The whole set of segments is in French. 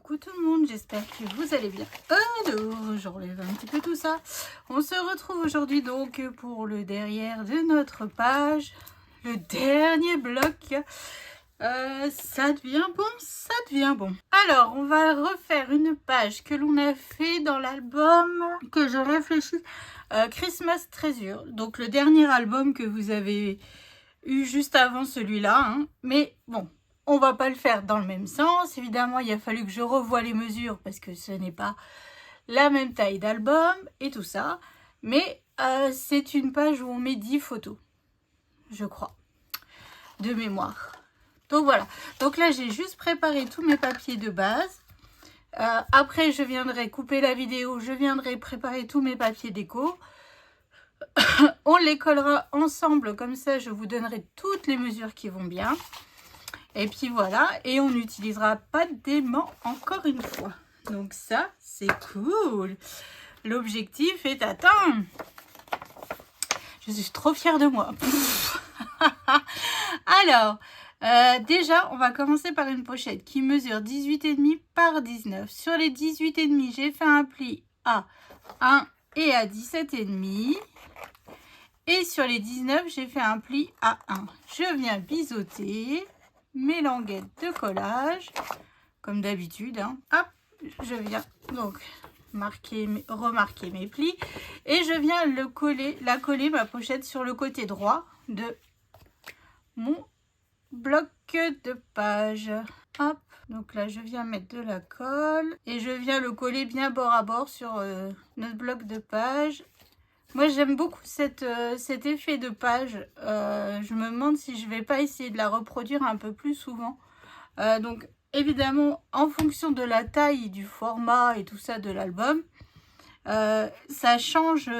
Coucou tout le monde, j'espère que vous allez bien. Alors, je relève un petit peu tout ça. On se retrouve aujourd'hui donc pour le derrière de notre page, le dernier bloc. Ça devient bon, ça devient bon. Alors, on va refaire une page que l'on a fait dans l'album que je réfléchis, Christmas Treasure. Donc le dernier album que vous avez eu juste avant celui-là, hein. Mais bon. On va pas le faire dans le même sens. Évidemment, il a fallu que je revoie les mesures parce que ce n'est pas la même taille d'album et tout ça. Mais c'est une page où on met 10 photos, je crois, de mémoire. Donc voilà. Donc là, j'ai juste préparé tous mes papiers de base. Après, je viendrai couper la vidéo. Je viendrai préparer tous mes papiers déco. On les collera ensemble. Comme ça, je vous donnerai toutes les mesures qui vont bien. Et puis voilà, et on n'utilisera pas d'aimant encore une fois. Donc ça, c'est cool. L'objectif est atteint. Je suis trop fière de moi. Alors, déjà, on va commencer par une pochette qui mesure 18,5 par 19. Sur les 18,5, j'ai fait un pli à 1 et à 17,5. Et sur les 19, j'ai fait un pli à 1. Je viens biseauter mes languettes de collage comme d'habitude, hein. Hop, je viens donc remarquer mes plis et je viens la coller ma pochette sur le côté droit de mon bloc de page. Hop, donc là je viens mettre de la colle et je viens le coller bien bord à bord sur notre bloc de page. Moi, j'aime beaucoup cet effet de page. Je me demande si je vais pas essayer de la reproduire un peu plus souvent. Donc, évidemment, en fonction de la taille, du format et tout ça de l'album, ça change.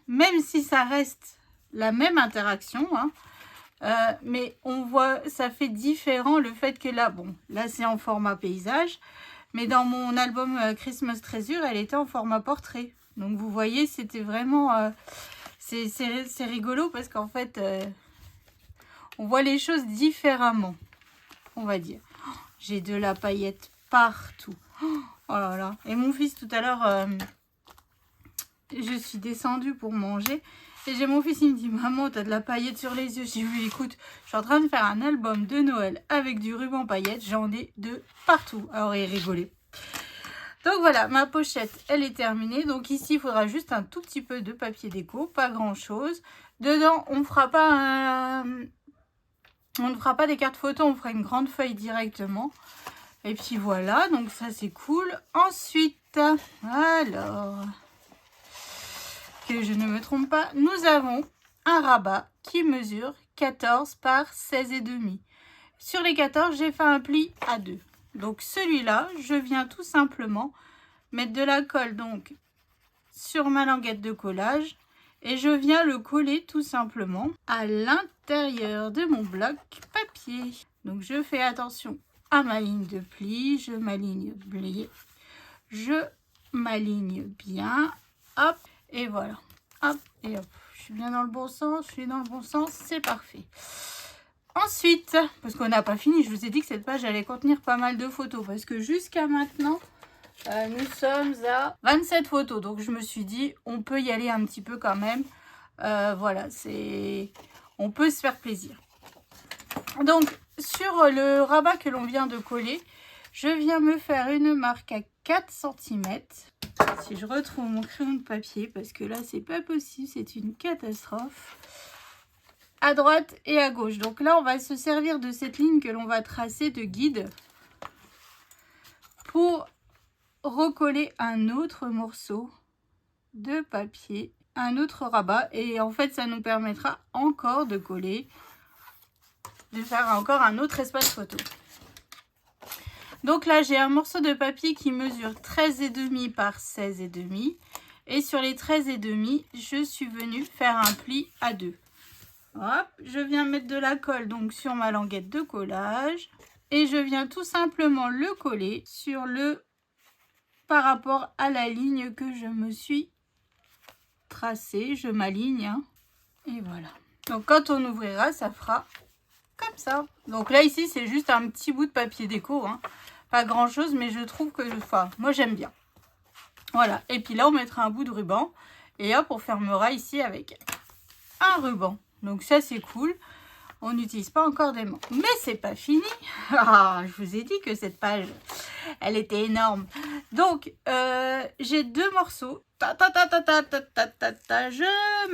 Même si ça reste la même interaction, hein, mais on voit, ça fait différent le fait que là, bon, là c'est en format paysage, mais dans mon album Christmas Treasure, elle était en format portrait. Donc vous voyez, c'était vraiment... c'est rigolo parce qu'en fait, on voit les choses différemment, on va dire. Oh, j'ai de la paillette partout. Oh là là. Et mon fils, tout à l'heure, je suis descendue pour manger. Et j'ai mon fils, il me dit, maman, t'as de la paillette sur les yeux. J'ai dit, écoute, je suis en train de faire un album de Noël avec du ruban paillette. J'en ai de partout. Alors, il rigolait. Donc voilà, ma pochette, elle est terminée. Donc ici, il faudra juste un tout petit peu de papier déco, pas grand chose. Dedans, on ne fera pas des cartes photos, on fera une grande feuille directement. Et puis voilà, donc ça c'est cool. Ensuite, alors, que je ne me trompe pas, nous avons un rabat qui mesure 14 par 16,5. Sur les 14, j'ai fait un pli à 2. Donc celui-là, je viens tout simplement mettre de la colle donc sur ma languette de collage et je viens le coller tout simplement à l'intérieur de mon bloc papier. Donc je fais attention à ma ligne de pli, je m'aligne bien, hop, et voilà, hop, et hop. Je suis bien dans le bon sens, c'est parfait. Ensuite, parce qu'on n'a pas fini, je vous ai dit que cette page allait contenir pas mal de photos. Parce que jusqu'à maintenant, nous sommes à 27 photos. Donc je me suis dit, on peut y aller un petit peu quand même. Voilà, on peut se faire plaisir. Donc, sur le rabat que l'on vient de coller, je viens me faire une marque à 4 cm. Si je retrouve mon crayon de papier, parce que là, c'est pas possible, c'est une catastrophe. À droite et à gauche. Donc là, on va se servir de cette ligne que l'on va tracer de guide pour recoller un autre morceau de papier, un autre rabat. Et en fait, ça nous permettra encore de coller, de faire encore un autre espace photo. Donc là, j'ai un morceau de papier qui mesure 13,5 par 16,5. Et sur les 13,5, je suis venue faire un pli à 2. Hop, je viens mettre de la colle donc sur ma languette de collage et je viens tout simplement le coller par rapport à la ligne que je me suis tracée. Je m'aligne, hein, et voilà. Donc quand on ouvrira, ça fera comme ça. Donc là ici c'est juste un petit bout de papier déco, hein, Pas grand chose, mais je trouve que, enfin, moi j'aime bien. Voilà, et puis là on mettra un bout de ruban. Et hop, on fermera ici avec un ruban. Donc ça c'est cool. On n'utilise pas encore d'aimant. Mais c'est pas fini. Ah, je vous ai dit que cette page, elle était énorme. Donc, j'ai 2 morceaux. Je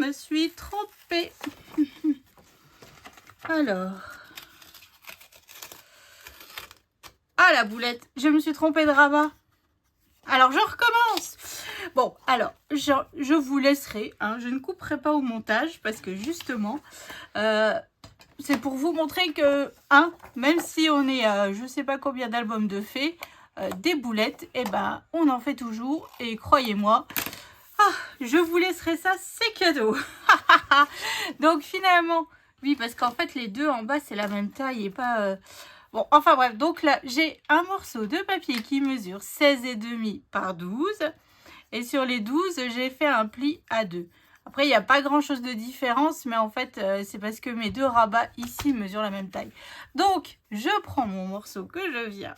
me suis trompée. Alors. Ah, la boulette. Je me suis trompée de rabat. Alors, je recommence. Bon, alors, je vous laisserai. Hein, je ne couperai pas au montage parce que justement... c'est pour vous montrer que, hein, même si on est à je sais pas combien d'albums de fées, des boulettes, et ben on en fait toujours. Et croyez-moi, je vous laisserai ça, c'est cadeau. Donc finalement, oui, parce qu'en fait les deux en bas c'est la même taille et pas... Bon, enfin bref, donc là j'ai un morceau de papier qui mesure 16,5 par 12. Et sur les 12, j'ai fait un pli à 2. Après, il n'y a pas grand chose de différence, mais en fait, c'est parce que mes 2 rabats ici mesurent la même taille. Donc, je prends mon morceau que je viens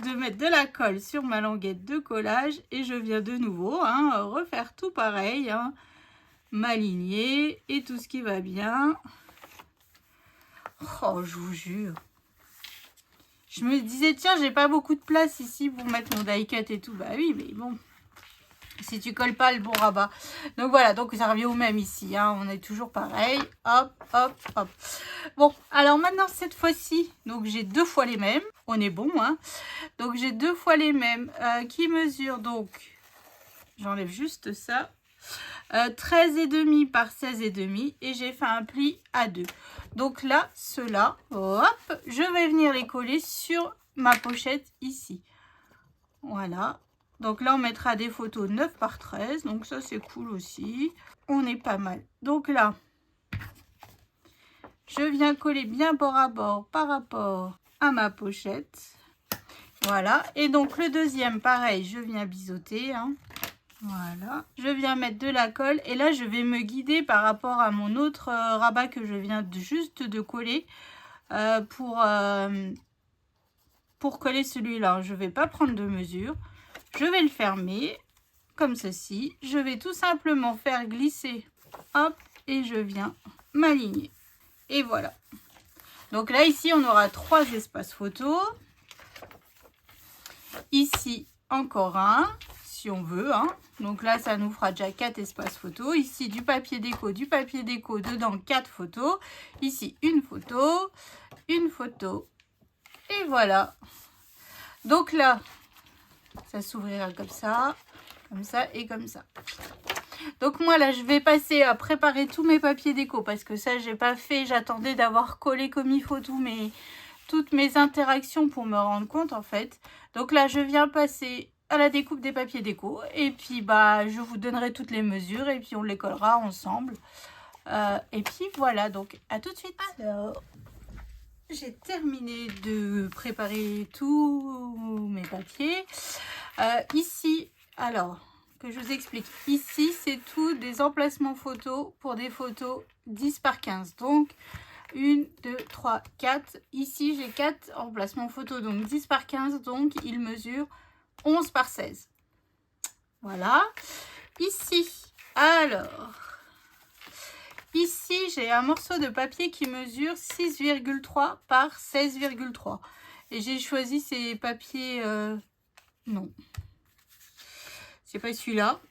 de mettre de la colle sur ma languette de collage et je viens de nouveau refaire tout pareil, m'aligner et tout ce qui va bien. Oh, je vous jure. Je me disais, tiens, j'ai pas beaucoup de place ici pour mettre mon die cut et tout. Bah oui, mais bon. Si tu colles pas le bon rabat. Donc voilà, donc ça revient au même ici. On est toujours pareil. Hop, hop, hop. Bon, alors maintenant, cette fois-ci, donc j'ai 2 fois les mêmes. On est bon, hein. Donc j'ai 2 fois les mêmes qui mesurent donc, j'enlève juste ça, 13,5 par 16,5 et j'ai fait un pli à 2. Donc là, ceux-là, hop, je vais venir les coller sur ma pochette ici. Voilà. Donc là, on mettra des photos 9 par 13. Donc ça, c'est cool aussi. On est pas mal. Donc là, je viens coller bien bord à bord par rapport à ma pochette. Voilà. Et donc le deuxième, pareil, je viens biseauter. Voilà. Je viens mettre de la colle. Et là, je vais me guider par rapport à mon autre rabat que je viens juste de coller pour coller celui-là. Je ne vais pas prendre de mesure. Je vais le fermer comme ceci. Je vais tout simplement faire glisser. Hop, et je viens m'aligner. Et voilà. Donc là, ici, on aura 3 espaces photo. Ici, encore un, si on veut. Donc là, ça nous fera déjà 4 espaces photo. Ici, du papier déco, dedans 4 photos. Ici, une photo. Et voilà. Donc là, ça s'ouvrira comme ça et comme ça. Donc moi là je vais passer à préparer tous mes papiers déco parce que ça j'ai pas fait, j'attendais d'avoir collé comme il faut toutes mes interactions pour me rendre compte en fait. Donc là je viens passer à la découpe des papiers déco et puis bah je vous donnerai toutes les mesures et puis on les collera ensemble. Et puis voilà, donc à tout de suite. Alors j'ai terminé de préparer tous mes papiers. Ici, alors, que je vous explique. Ici, c'est tout des emplacements photos pour des photos 10 par 15. Donc, 1, 2, 3, 4. Ici, j'ai 4 emplacements photos, donc 10 par 15. Donc, il mesure 11 par 16. Voilà. Ici, alors... Ici, j'ai un morceau de papier qui mesure 6,3 par 16,3. Et j'ai choisi ces papiers... non. C'est pas celui-là.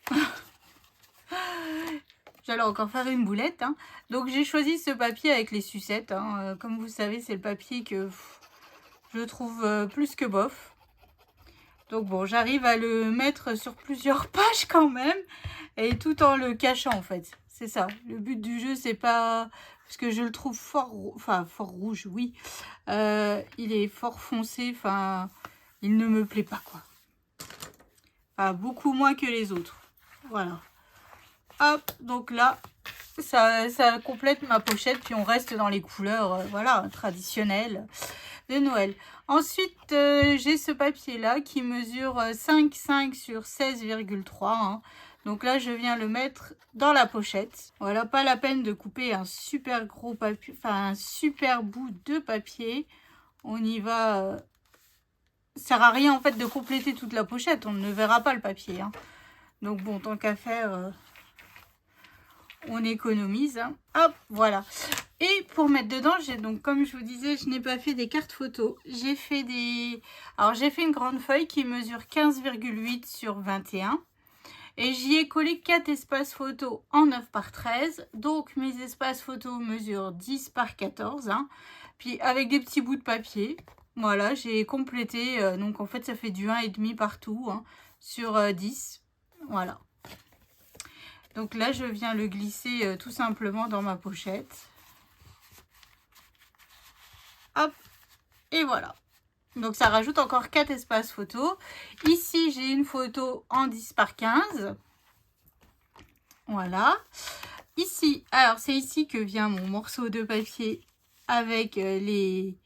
J'allais encore faire une boulette. Donc, j'ai choisi ce papier avec les sucettes. Comme vous savez, c'est le papier que je trouve plus que bof. Donc, bon, j'arrive à le mettre sur plusieurs pages quand même. Et tout en le cachant, en fait. C'est ça. Le but du jeu, c'est pas... Parce que je le trouve fort... Enfin, fort rouge, oui. Il est fort foncé. Enfin, il ne me plaît pas, quoi. Enfin, beaucoup moins que les autres. Voilà. Hop, donc là, ça complète ma pochette. Puis on reste dans les couleurs, voilà, traditionnelles de Noël. Ensuite, j'ai ce papier-là qui mesure 5,5 sur 16,3. Donc là, je viens le mettre dans la pochette. Voilà, pas la peine de couper un super gros papier, enfin un super bout de papier. On y va sert à rien en fait de compléter toute la pochette. On ne verra pas le papier. Hein. Donc bon, tant qu'à faire, on économise. Hein. Hop, voilà. Et pour mettre dedans, j'ai donc, comme je vous disais, je n'ai pas fait des cartes photos. J'ai fait des... Alors, j'ai fait une grande feuille qui mesure 15,8 sur 21. Et j'y ai collé 4 espaces photos en 9 par 13. Donc, mes espaces photos mesurent 10 par 14. Hein. Puis, avec des petits bouts de papier. Voilà, j'ai complété. Donc, en fait, ça fait du 1,5 partout hein, sur 10. Voilà. Donc là, je viens le glisser tout simplement dans ma pochette. Hop, et voilà. Donc ça rajoute encore 4 espaces photos. Ici, j'ai une photo en 10 par 15. Voilà. Ici, alors c'est ici que vient mon morceau de papier avec les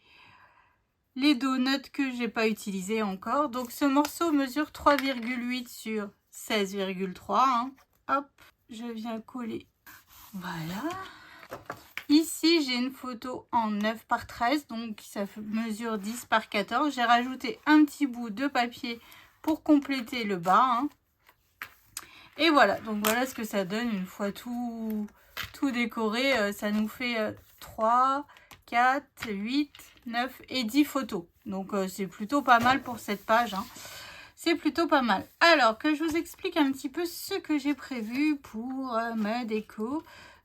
donuts que j'ai pas utilisés encore. Donc ce morceau mesure 3,8 sur 16,3. Hein. Hop, je viens coller. Voilà. Ici, j'ai une photo en 9 par 13, donc ça mesure 10 par 14. J'ai rajouté un petit bout de papier pour compléter le bas. Hein. Et voilà, donc voilà ce que ça donne une fois tout décoré. Ça nous fait 3, 4, 8, 9 et 10 photos. Donc c'est plutôt pas mal pour cette page. Hein. C'est plutôt pas mal. Alors, que je vous explique un petit peu ce que j'ai prévu pour ma déco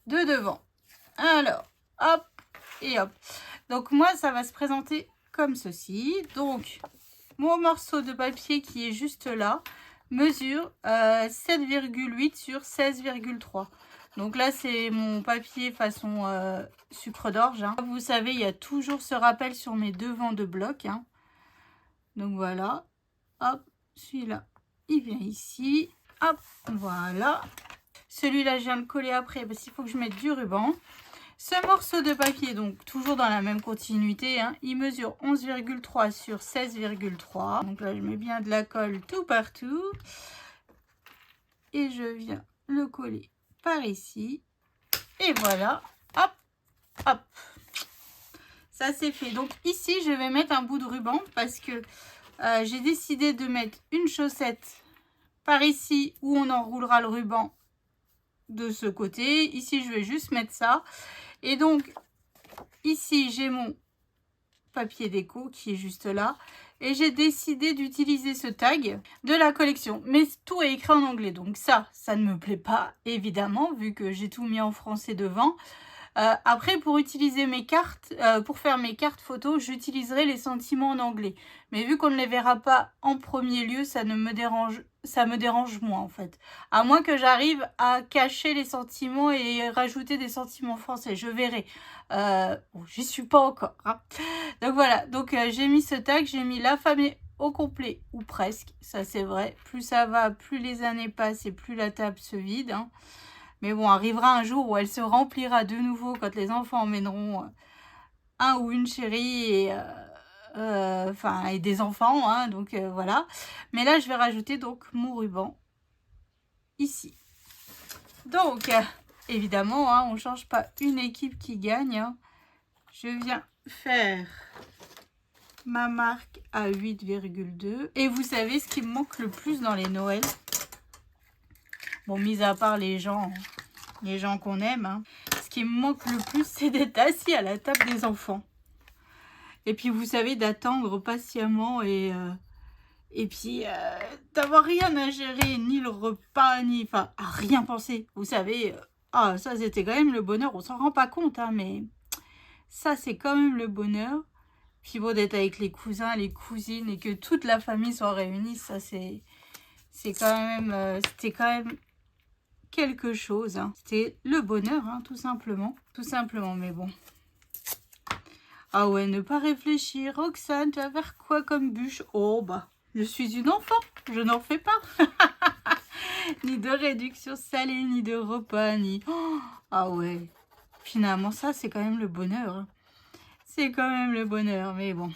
de devant. Alors, hop et hop. Donc, moi, ça va se présenter comme ceci. Donc, mon morceau de papier qui est juste là mesure 7,8 sur 16,3. Donc là, c'est mon papier façon sucre d'orge. Hein. Vous savez, il y a toujours ce rappel sur mes devants de bloc. Hein. Donc, voilà. Hop, celui-là, il vient ici. Hop, voilà. Celui-là, je viens le coller après parce qu'il faut que je mette du ruban. Ce morceau de papier, donc toujours dans la même continuité, hein, il mesure 11,3 sur 16,3. Donc là, je mets bien de la colle tout partout. Et je viens le coller par ici. Et voilà, hop, hop. Ça, c'est fait. Donc ici, je vais mettre un bout de ruban parce que j'ai décidé de mettre une chaussette par ici où on enroulera le ruban de ce côté. Ici, je vais juste mettre ça. Et donc, ici, j'ai mon papier déco qui est juste là. Et j'ai décidé d'utiliser ce tag de la collection. Mais tout est écrit en anglais. Donc ça ne me plaît pas, évidemment, vu que j'ai tout mis en français devant. Après, pour utiliser mes cartes, pour faire mes cartes photos, j'utiliserai les sentiments en anglais. Mais vu qu'on ne les verra pas en premier lieu, ça me dérange moins en fait. À moins que j'arrive à cacher les sentiments et rajouter des sentiments français, je verrai. Bon, j'y suis pas encore. Hein. Donc voilà, donc j'ai mis ce tag, j'ai mis la famille au complet, ou presque, ça c'est vrai. Plus ça va, plus les années passent et plus la table se vide. Hein. Mais bon, arrivera un jour où elle se remplira de nouveau quand les enfants emmèneront un ou une chérie et, et des enfants. Hein, donc voilà. Mais là, je vais rajouter donc mon ruban ici. Donc, évidemment, hein, on ne change pas une équipe qui gagne. Hein. Je viens faire ma marque à 8,2. Et vous savez ce qui me manque le plus dans les Noëls? Bon, mis à part les gens qu'on aime, hein. Ce qui me manque le plus, c'est d'être assis à la table des enfants. Et puis, vous savez, d'attendre patiemment et puis d'avoir rien à gérer, ni le repas, ni... Enfin, à rien penser. Vous savez, ça, c'était quand même le bonheur. On s'en rend pas compte, hein, mais ça, c'est quand même le bonheur. Puis bon, d'être avec les cousins, les cousines et que toute la famille soit réunie, ça, c'est quand même... c'était quand même... quelque chose, hein. C'était le bonheur, hein, tout simplement, mais bon. Ah ouais, ne pas réfléchir. Roxane, tu vas faire quoi comme bûche? Oh bah, je suis une enfant, je n'en fais pas. Ni de réduction salée, ni de repas, ni... Oh, ah ouais, finalement ça c'est quand même le bonheur, hein. C'est quand même le bonheur, mais bon,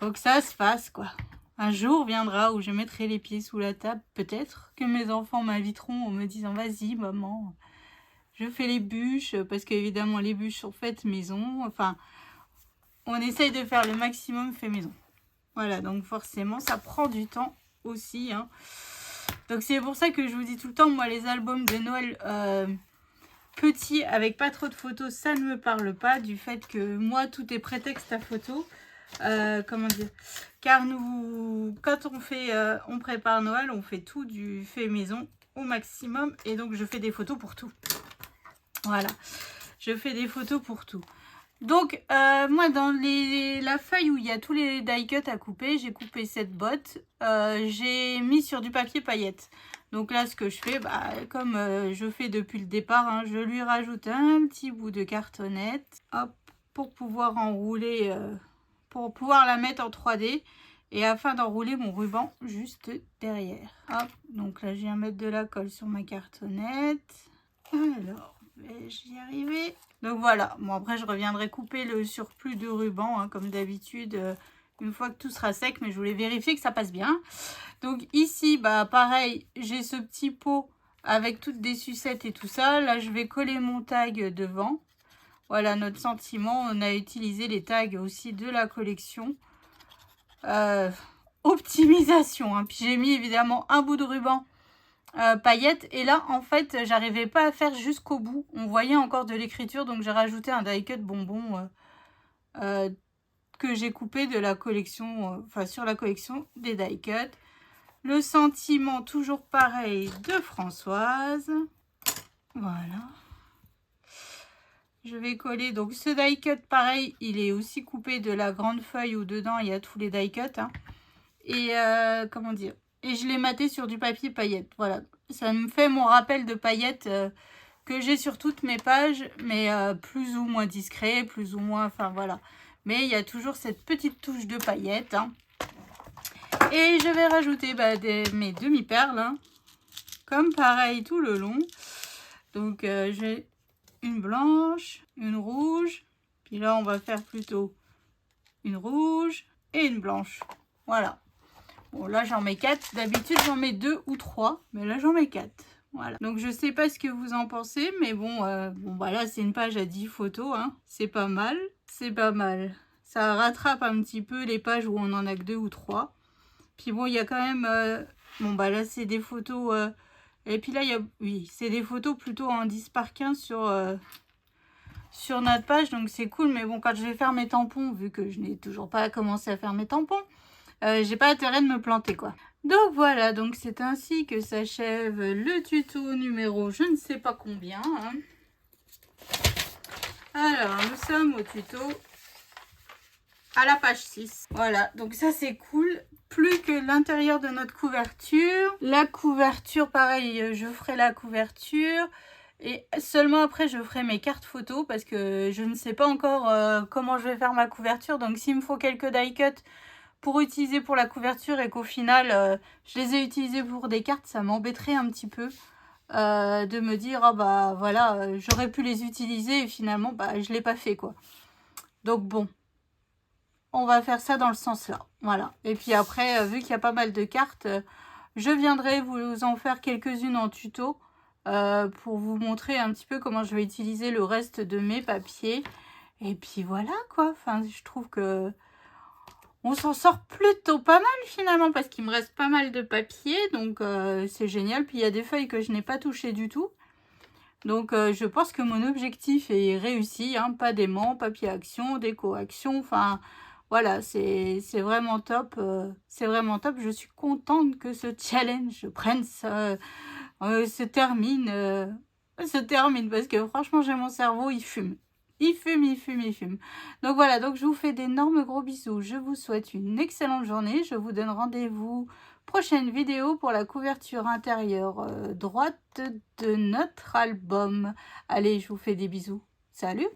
faut que ça se fasse quoi. Un jour viendra où je mettrai les pieds sous la table. Peut-être que mes enfants m'inviteront en me disant « Vas-y, maman, je fais les bûches. » Parce qu'évidemment, les bûches sont faites maison. Enfin, on essaye de faire le maximum fait maison. Voilà, donc forcément, ça prend du temps aussi, hein. Donc c'est pour ça que je vous dis tout le temps, moi, les albums de Noël petits, avec pas trop de photos, ça ne me parle pas, du fait que moi, tout est prétexte à photo. Comment dire, car nous, quand on prépare Noël, on fait tout du fait maison au maximum, et donc je fais des photos pour tout. Voilà, je fais des photos pour tout. Donc moi, dans la feuille où il y a tous les die cuts à couper, j'ai coupé cette botte, j'ai mis sur du papier paillettes. Donc là, ce que je fais, comme je fais depuis le départ, hein, je lui rajoute un petit bout de cartonnette, hop, pour pouvoir enrouler, pour pouvoir la mettre en 3D, et afin d'enrouler mon ruban juste derrière. Hop, donc là, je viens mettre de la colle sur ma cartonnette. Alors, vais-je y arriver? Donc voilà, bon après je reviendrai couper le surplus de ruban, hein, comme d'habitude, une fois que tout sera sec, mais je voulais vérifier que ça passe bien. Donc ici, pareil, j'ai ce petit pot avec toutes des sucettes et tout ça. Là, je vais coller mon tag devant. Voilà notre sentiment. On a utilisé les tags aussi de la collection. Optimisation, hein. Puis j'ai mis évidemment un bout de ruban paillettes, et là en fait j'arrivais pas à faire jusqu'au bout, on voyait encore de l'écriture, donc j'ai rajouté un die cut bonbon que j'ai coupé de la collection, enfin sur la collection des die cut. Le sentiment toujours pareil de Françoise. Voilà, je vais coller donc ce die cut, pareil, il est aussi coupé de la grande feuille où dedans il y a tous les die cut, hein. Et comment dire, et je l'ai maté sur du papier paillettes. Voilà, ça me fait mon rappel de paillettes que j'ai sur toutes mes pages, mais plus ou moins discret, plus ou moins, enfin voilà. Mais il y a toujours cette petite touche de paillettes, hein. Et je vais rajouter mes demi-perles, hein, comme pareil tout le long. Donc j'ai une blanche, une rouge, puis là on va faire plutôt une rouge et une blanche. Voilà. Bon, là, j'en mets 4. D'habitude, j'en mets 2 ou 3. Mais là, j'en mets 4. Voilà. Donc, je sais pas ce que vous en pensez. Mais bon, là, c'est une page à 10 photos, hein. C'est pas mal. C'est pas mal. Ça rattrape un petit peu les pages où on en a que 2 ou 3. Puis bon, il y a quand même... là, c'est des photos... Et puis là, il y a... Oui, c'est des photos plutôt en 10 par 15 sur notre page. Donc, c'est cool. Mais bon, quand je vais faire mes tampons, vu que je n'ai toujours pas commencé à faire mes tampons... j'ai pas intérêt de me planter, quoi. Donc voilà, donc c'est ainsi que s'achève le tuto numéro je ne sais pas combien, hein. Alors, nous sommes au tuto à la page 6. Voilà, donc ça c'est cool. Plus que l'intérieur de notre couverture. La couverture, pareil, je ferai la couverture. Et seulement après, je ferai mes cartes photos parce que je ne sais pas encore comment je vais faire ma couverture. Donc s'il me faut quelques die cuts pour utiliser pour la couverture et qu'au final je les ai utilisés pour des cartes, ça m'embêterait un petit peu de me dire voilà, j'aurais pu les utiliser et finalement je l'ai pas fait, quoi. Donc bon, on va faire ça dans le sens là, voilà. Et puis après, vu qu'il y a pas mal de cartes, je viendrai vous en faire quelques-unes en tuto pour vous montrer un petit peu comment je vais utiliser le reste de mes papiers. Et puis voilà, quoi. Enfin, je trouve que on s'en sort plutôt pas mal finalement parce qu'il me reste pas mal de papier, donc c'est génial. Puis il y a des feuilles que je n'ai pas touchées du tout. Donc je pense que mon objectif est réussi, hein, pas d'aimant, papier action, déco action, enfin voilà, c'est vraiment top. C'est vraiment top. Je suis contente que ce challenge prenne se termine parce que franchement j'ai mon cerveau, il fume. Il fume, il fume, il fume. Donc voilà, donc je vous fais d'énormes gros bisous. Je vous souhaite une excellente journée. Je vous donne rendez-vous prochaine vidéo pour la couverture intérieure droite de notre album. Allez, je vous fais des bisous. Salut!